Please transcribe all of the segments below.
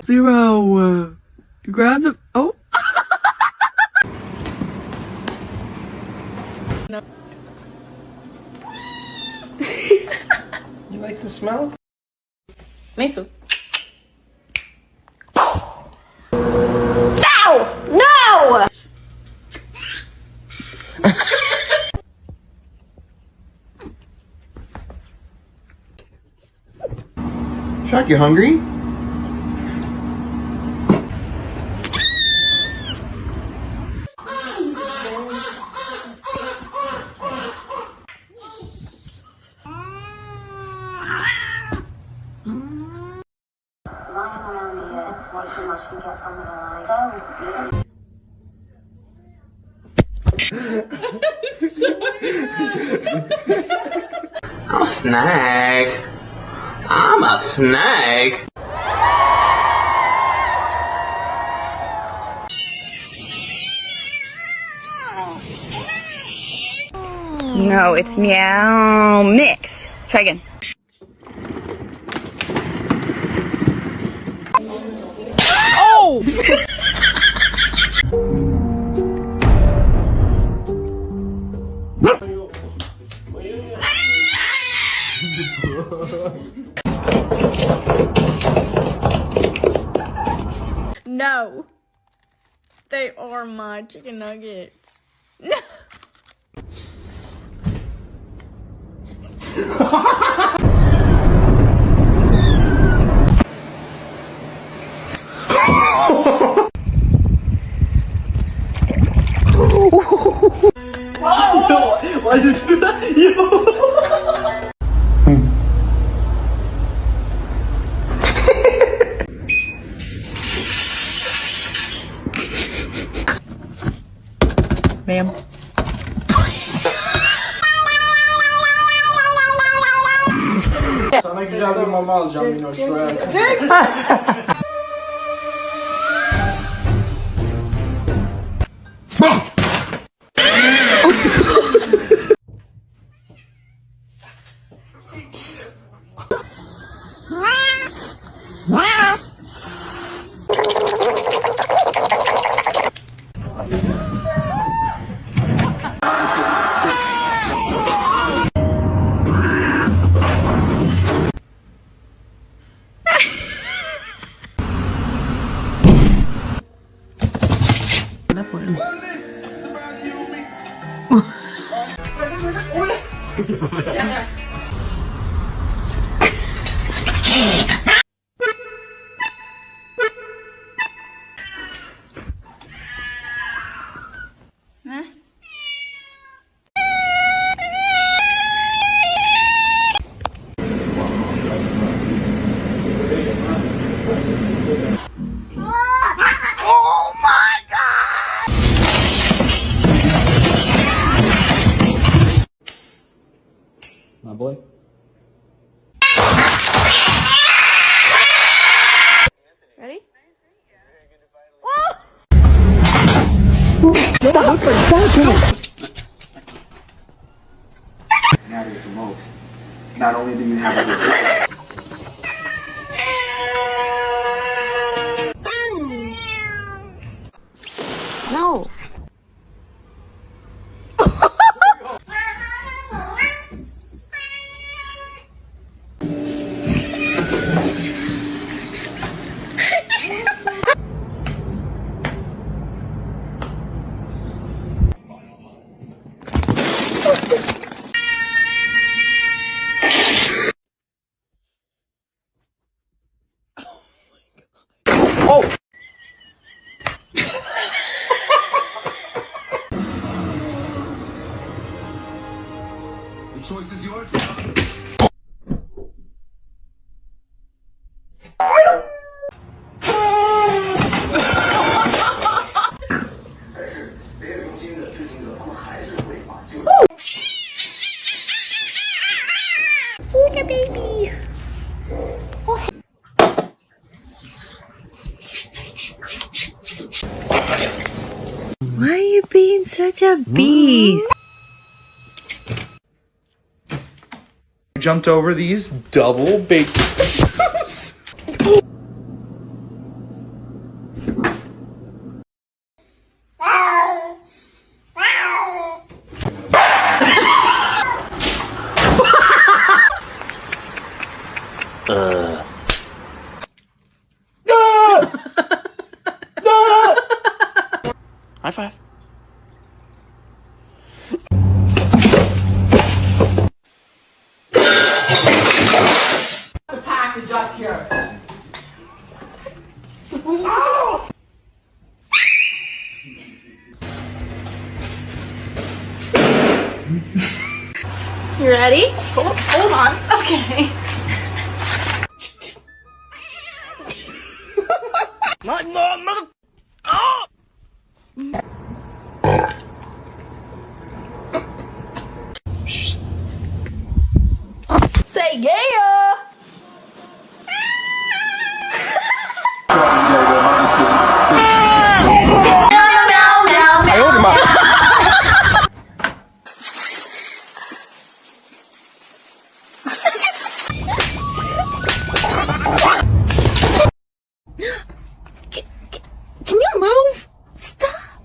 Zero. Grab the. Oh. No. You like the smell? Mason. No! No! Shark, you hungry? I'm a snake. I'm a snake. No, it's meow mix. Try again. Oh! No. They are my chicken nuggets. No. Why did you do that? Ma'am. Sana güzel bir mama alacağım Minoş. My boy. Ready? Matters the most. Not only do you have a good No. Oh! The choice is yours. Look at baby. Why are you being such a beast? Jumped over these double baked. High five. The package up here. You ready? Hold on. Okay. Mother. Say yeah! Can you move? Stop.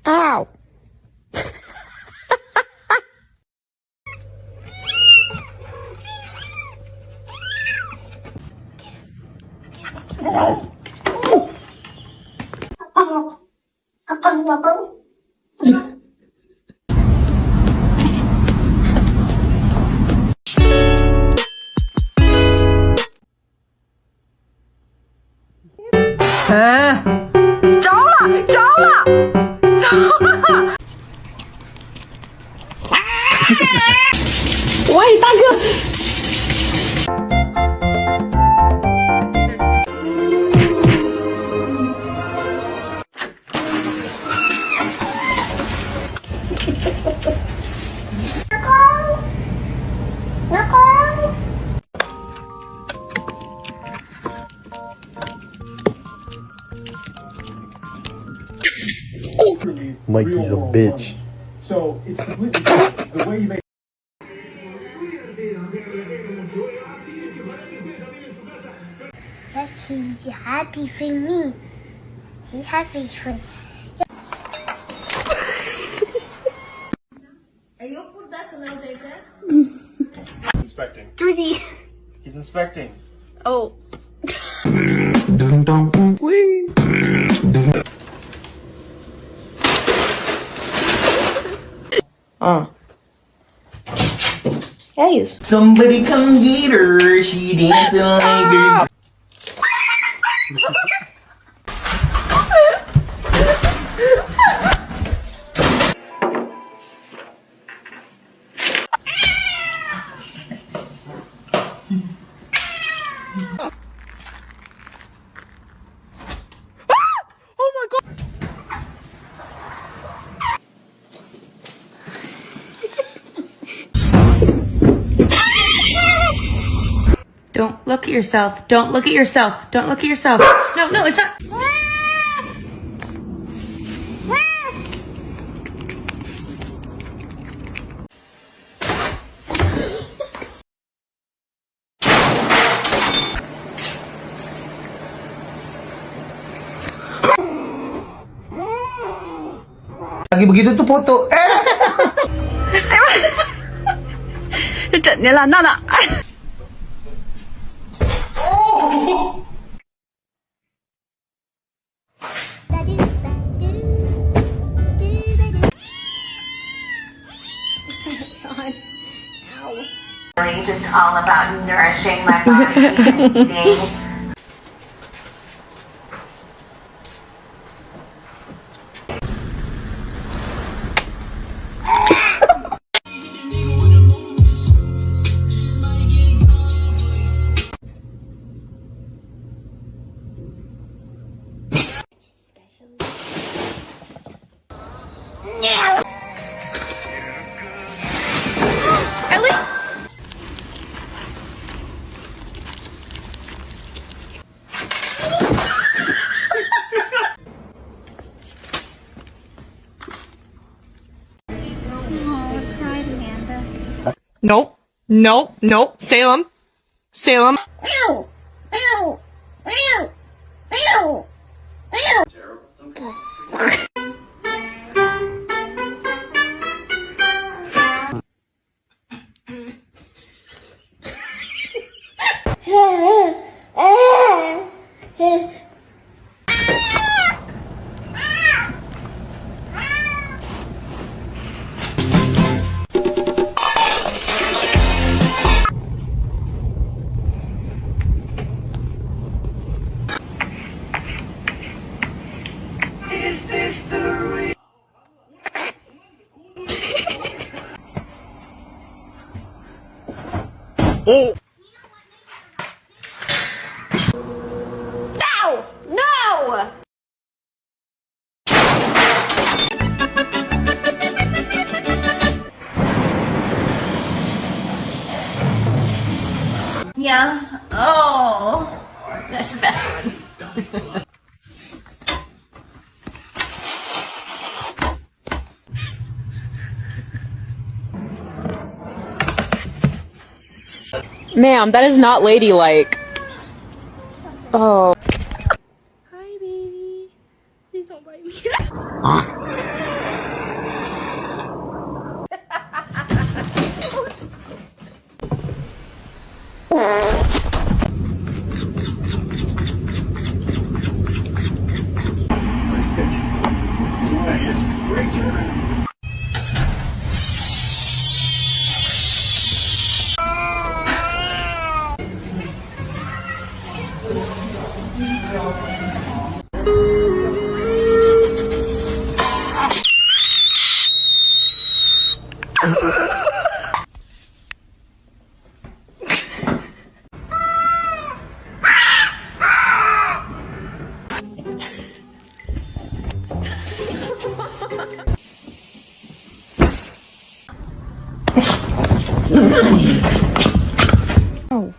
Ow. Mikey's a bitch. So it's completely different. The way you make She's happy for me. She's happy for me. Inspecting. Drudy. He's inspecting. Oh. Guys. Somebody come get her. She dancing like a... Don't look at yourself. Don't look at yourself. Don't look at yourself. No, no, it's not. Lagi begitu tuh foto. 这整的了，闹闹。Really just all about nourishing my body and eating. Nope. Nope. Nope. Salem. Salem. No! No! Yeah. Oh, that's the best one. Ma'am, that is not ladylike. Oh. Hi, baby. Please don't bite me. Great turn. Oh.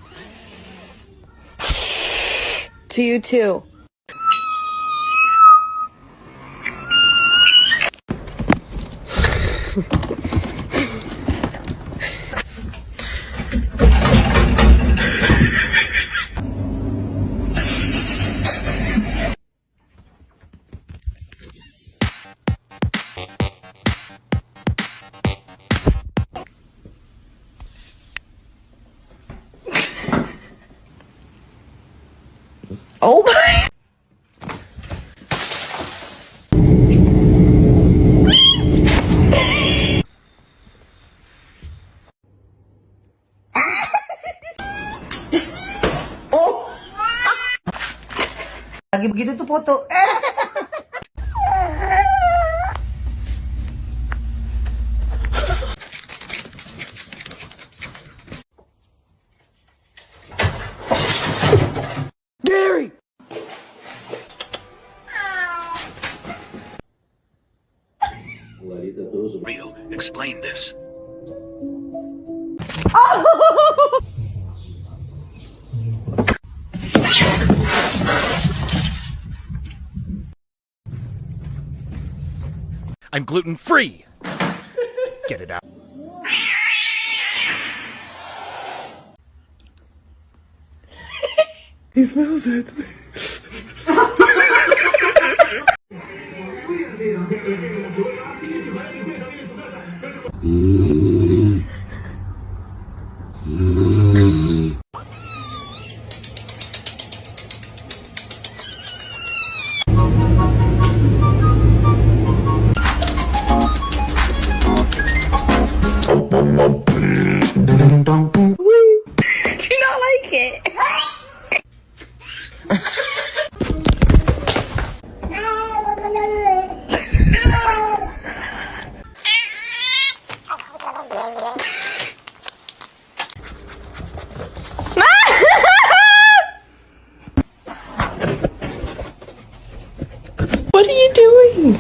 To you too. Oh my. Lagi begitu tuh foto. Gary! Rio, explain this. I'm gluten-free. Get it out. He smells it. Do you not like it? What are you doing?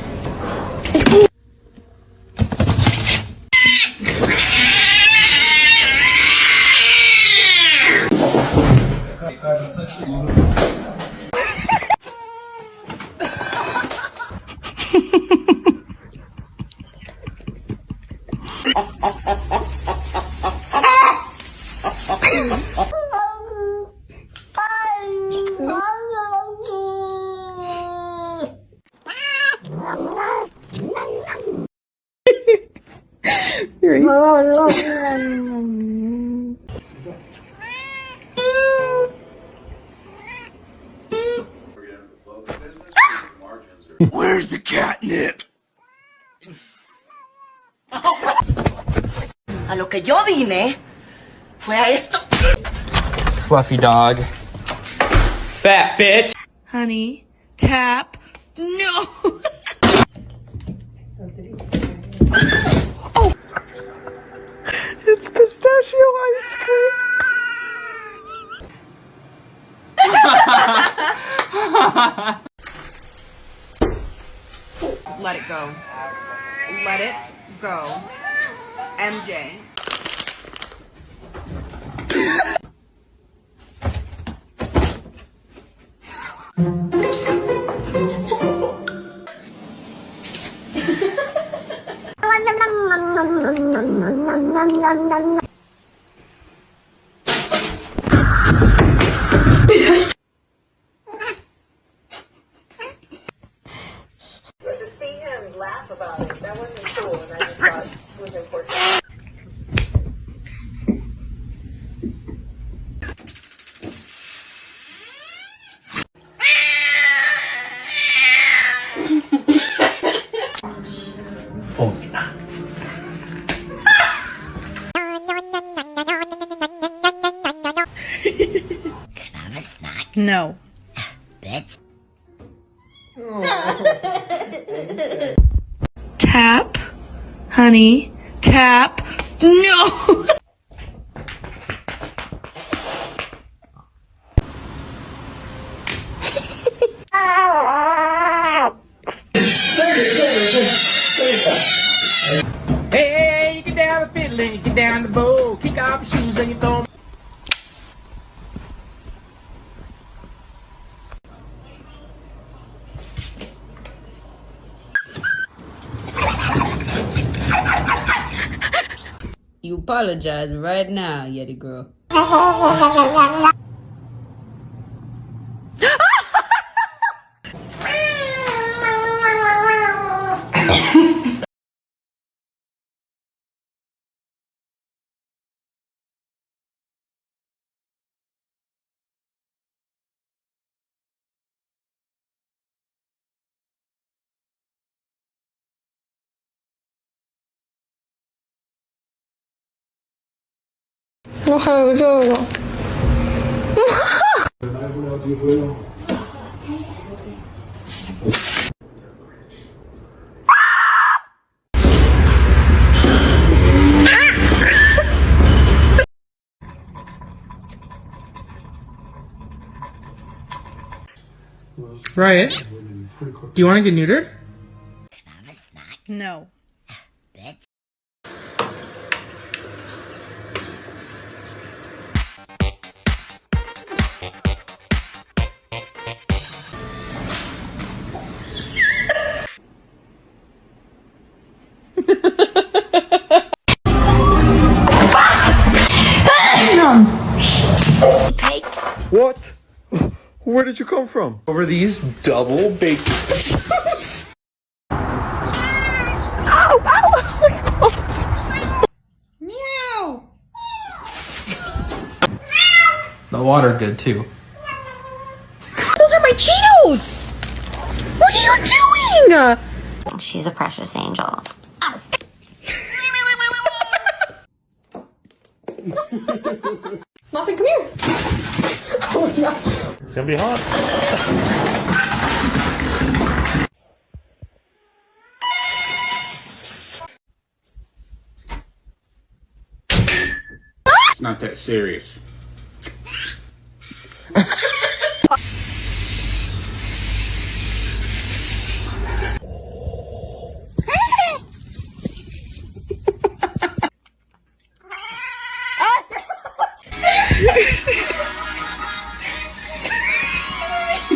Where's the catnip? A lo que yo vine fue a esto. Fluffy dog. Fat bitch. Honey, tap. No. Oh! It's pistachio ice cream. Let it go. Let it go. MJ. No. Bitch. Tap. Honey, tap. No. Hey, you get down the fiddle and you get down the bow. Kick off your shoes and you throw 'em. You apologize right now, Yeti girl. Riot, do you want to get neutered? No. Bitch. What? Where did you come from? Over these double baked potatoes. Ow! Ow! Oh Meow. The water good too. Those are my Cheetos! What are you doing? She's a precious angel. Muffin, come here. Oh no. It's gonna be hot. It's not that serious.